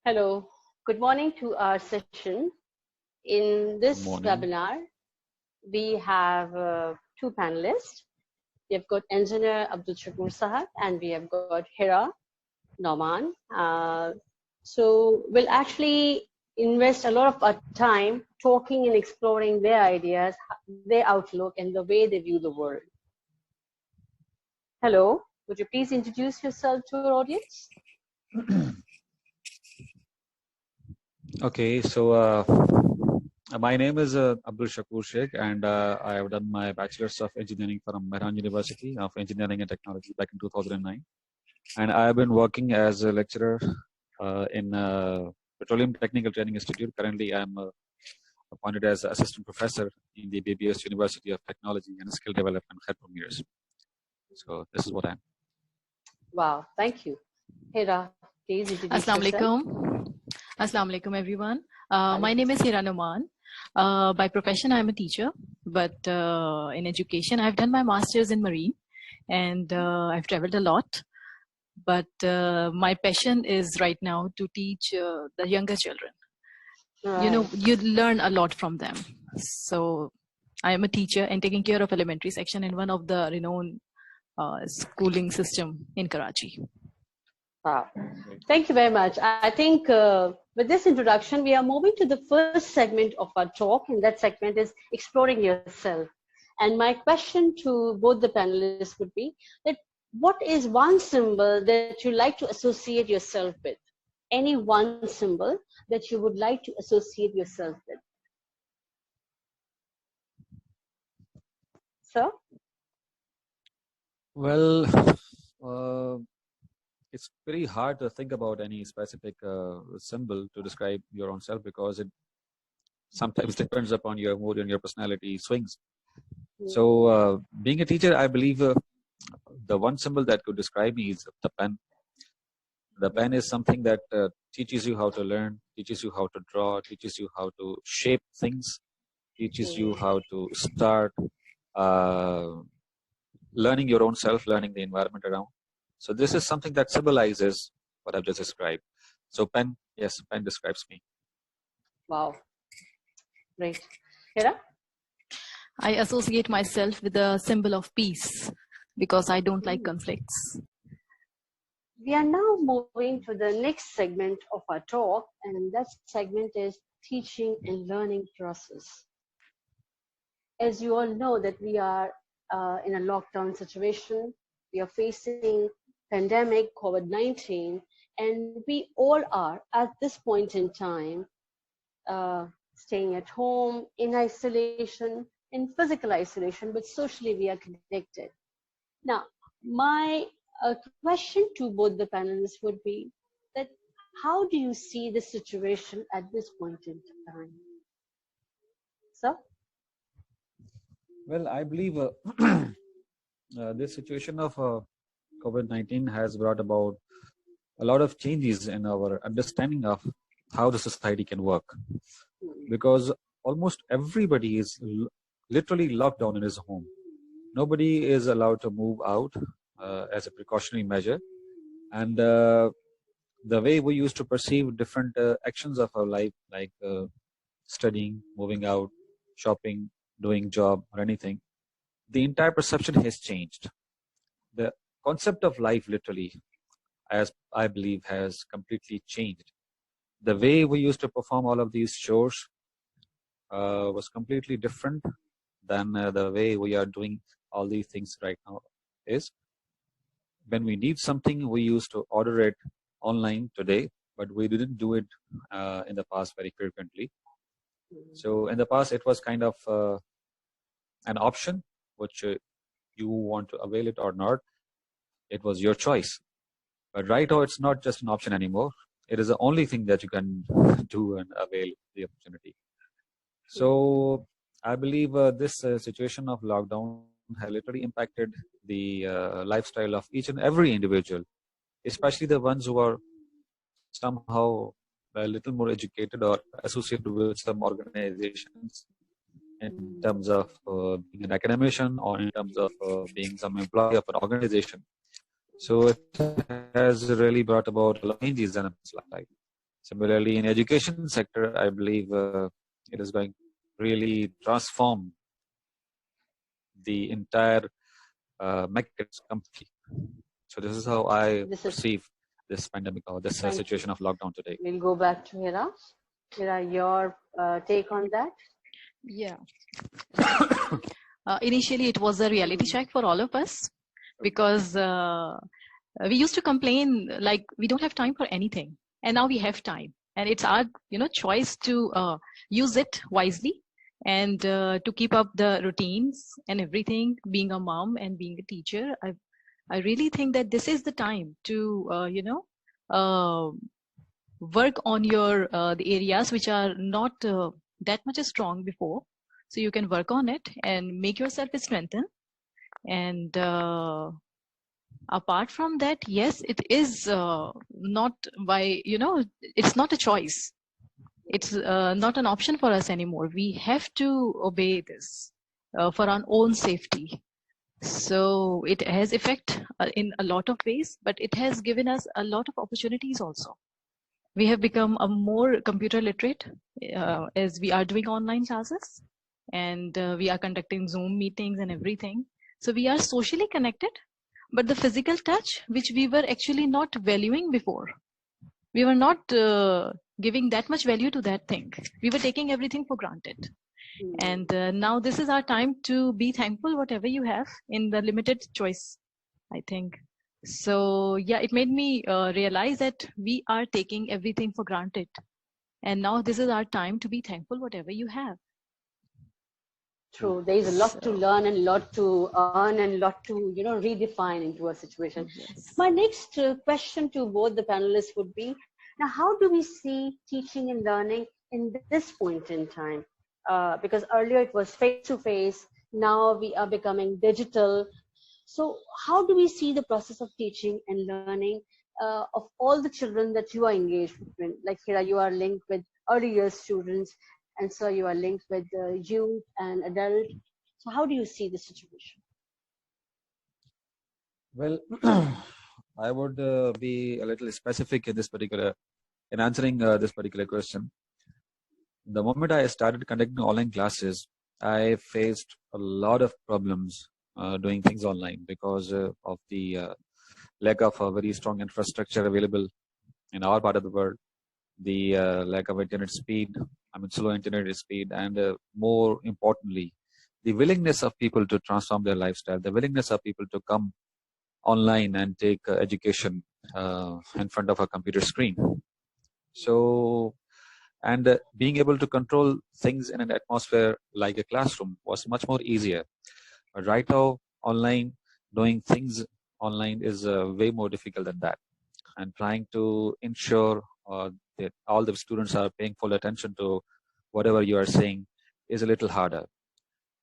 Hello, good morning to our session. In Good this morning. webinar, we have two panelists. We have got Engineer A Shakoor Sahab and we have got Hira Nauman. So we'll actually invest a lot of our time talking and exploring their ideas, their outlook, and the way they view the world. Hello, would you please introduce yourself to our audience? Okay, so my name is Abdul Shakoor Sheikh, and I have done my Bachelor's of Engineering from Mehran University of Engineering and Technology back in 2009. And I have been working as a lecturer in Petroleum Technical Training Institute. Currently, I am appointed as Assistant Professor in the BBS University of Technology and Skill Development, Khartoum years. So this is what I am. Wow, thank you. Hira, please introduce Assalamu yourself. alaikum. Assalamu alaikum, everyone. My name is Hira Nauman. By profession, I'm a teacher, but in education, I've done my master's in marine, and I've traveled a lot. But my passion is right now to teach the younger children. Right. You know, you learn a lot from them. So I am a teacher and taking care of elementary section in one of the renowned schooling system in Karachi. Wow. Thank you very much. I think with this introduction, we are moving to the first segment of our talk, and that segment is exploring yourself. And my question to both the panelists would be that what is one symbol that you like to associate yourself with? Any one symbol that you would like to associate yourself with? Sir? Well, it's very hard to think about any specific symbol to describe your own self because it sometimes depends upon your mood and your personality swings. So being a teacher, I believe the one symbol that could describe me is the pen. The pen is something that teaches you how to learn, teaches you how to draw, teaches you how to shape things, teaches you how to start learning your own self, learning the environment around. So this is something that symbolizes what I've just described. So pen, yes, pen describes me. Wow. Great. Hira? I associate myself with the symbol of peace because I don't like conflicts. We are now moving to the next segment of our talk, and that segment is teaching and learning process. As you all know that we are in a lockdown situation, we are facing pandemic COVID-19, and we all are at this point in time staying at home in isolation, in physical isolation, but socially we are connected. Now, my question to both the panelists would be that how do you see the situation at this point in time? Sir? Well, I believe this situation of COVID-19 has brought about a lot of changes in our understanding of how the society can work. Because almost everybody is literally locked down in his home. Nobody is allowed to move out as a precautionary measure. And the way we used to perceive different actions of our life, like studying, moving out, shopping, doing job or anything, the entire perception has changed. The concept of life literally, as I believe, has completely changed. The way we used to perform all of these chores was completely different than the way we are doing all these things right now is. When we need something, we used to order it online today, but we didn't do it in the past very frequently. So in the past, it was kind of an option, which you want to avail it or not. It was your choice. But right now, it's not just an option anymore. It is the only thing that you can do and avail the opportunity. So I believe this situation of lockdown has literally impacted the lifestyle of each and every individual, especially the ones who are somehow a little more educated or associated with some organizations in terms of being an academician or in terms of being some employee of an organization. So it has really brought about a lot of changes in his life. Similarly, in education sector, I believe it is going to really transform the entire mechanism completely. So this is how I perceive this pandemic or this situation of lockdown today. We'll go back to Hira. Hira, your take on that? Yeah. Initially, it was a reality check for all of us because we used to complain like we don't have time for anything, and now we have time, and it's our choice to use it wisely and to keep up the routines and everything. Being a mom and being a teacher, I really think that this is the time to work on your the areas which are not that much strong before, so you can work on it and make yourself strengthen. And apart from that, yes, it is not by it's not a choice. It's not an option for us anymore. We have to obey this for our own safety. So it has effect in a lot of ways, but it has given us a lot of opportunities also. We have become a more computer literate as we are doing online classes, and we are conducting Zoom meetings and everything. So we are socially connected, but the physical touch, which we were actually not valuing before, we were not giving that much value to that thing. We were taking everything for granted. And now this is our time to be thankful whatever you have in the limited choice, I think. So yeah, it made me realize that we are taking everything for granted. And now this is our time to be thankful whatever you have. True. There is a lot to learn and a lot to earn and a lot to, redefine into a situation. Yes. My next question to both the panelists would be, now, how do we see teaching and learning in this point in time? Because earlier it was face-to-face, now we are becoming digital. So how do we see the process of teaching and learning of all the children that you are engaged with? Like Hira, you are linked with early years students, and so you are linked with youth and adult. So how do you see the situation? Well, I would be a little specific in in answering this particular question. The moment I started conducting online classes, I faced a lot of problems doing things online because of the lack of a very strong infrastructure available in our part of the world, the lack of internet speed, slow internet speed, and more importantly, the willingness of people to transform their lifestyle, the willingness of people to come online and take education in front of a computer screen. So, and being able to control things in an atmosphere like a classroom was much more easier. But right now, online, doing things online is way more difficult than that. And trying to ensure that all the students are paying full attention to whatever you are saying is a little harder.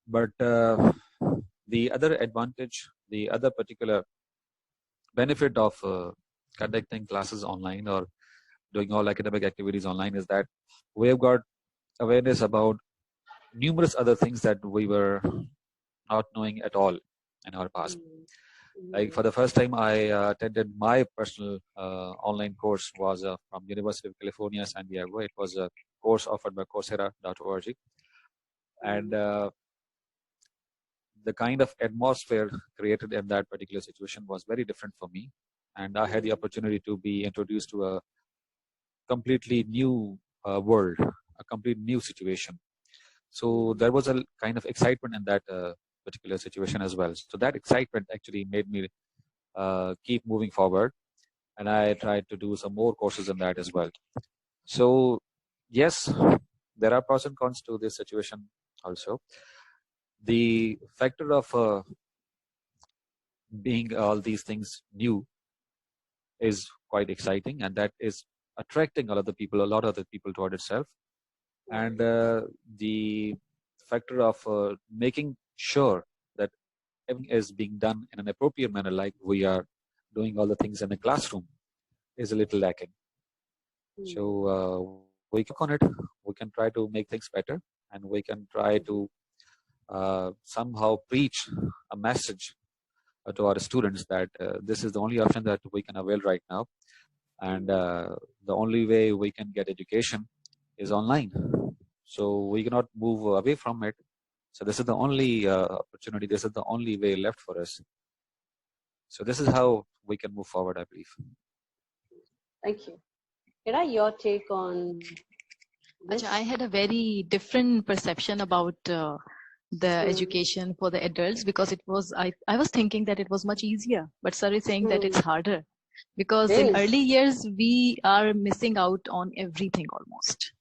But the other advantage, the other particular benefit of conducting classes online or doing all academic activities online is that we have got awareness about numerous other things that we were not knowing at all in our past. Like for the first time, I attended my personal online course was from University of California, San Diego. It was a course offered by Coursera.org. And the kind of atmosphere created in that particular situation was very different for me. And I had the opportunity to be introduced to a completely new world, a complete new situation. So there was a kind of excitement in that particular situation as well. So that excitement actually made me keep moving forward. And I tried to do some more courses in that as well. So yes, there are pros and cons to this situation also. The factor of being all these things new is quite exciting, and that is attracting a lot of the people toward itself. And the factor of making sure that everything is being done in an appropriate manner, like we are doing all the things in the classroom, is a little lacking. So we can work on it. We can try to make things better, and we can try to somehow preach a message to our students that this is the only option that we can avail right now. and the only way we can get education is online. So we cannot move away from it. So this is the only opportunity. This is the only way left for us. So this is how we can move forward, I believe. Thank you. Hira, your take on this? I had a very different perception about the education for the adults, because it was I was thinking that it was much easier, but sir is saying that it's harder, because in early years we are missing out on everything almost.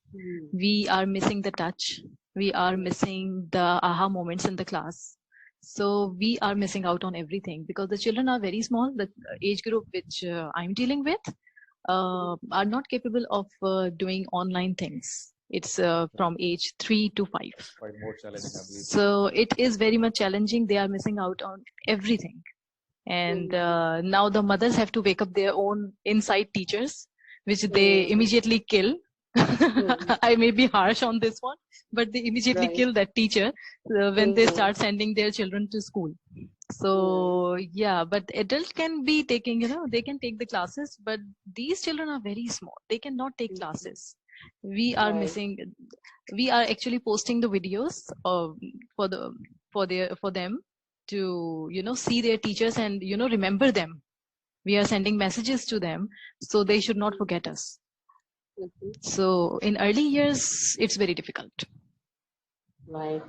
We are missing the touch, we are missing the aha moments in the class, so we are missing out on everything because the children are very small. The age group which I'm dealing with are not capable of doing online things. It's from age 3 to 5. Quite more challenging, I believe. So it is very much challenging. They are missing out on everything. And now the mothers have to wake up their own inside teachers, which they immediately kill. I may be harsh on this one, but they immediately kill that teacher when they start sending their children to school. So yeah, but adults can be taking, they can take the classes, but these children are very small. They cannot take classes. We are missing. We are actually posting the videos for them to see their teachers and remember them. We are sending messages to them so they should not forget us. So in early years, it's very difficult. Right.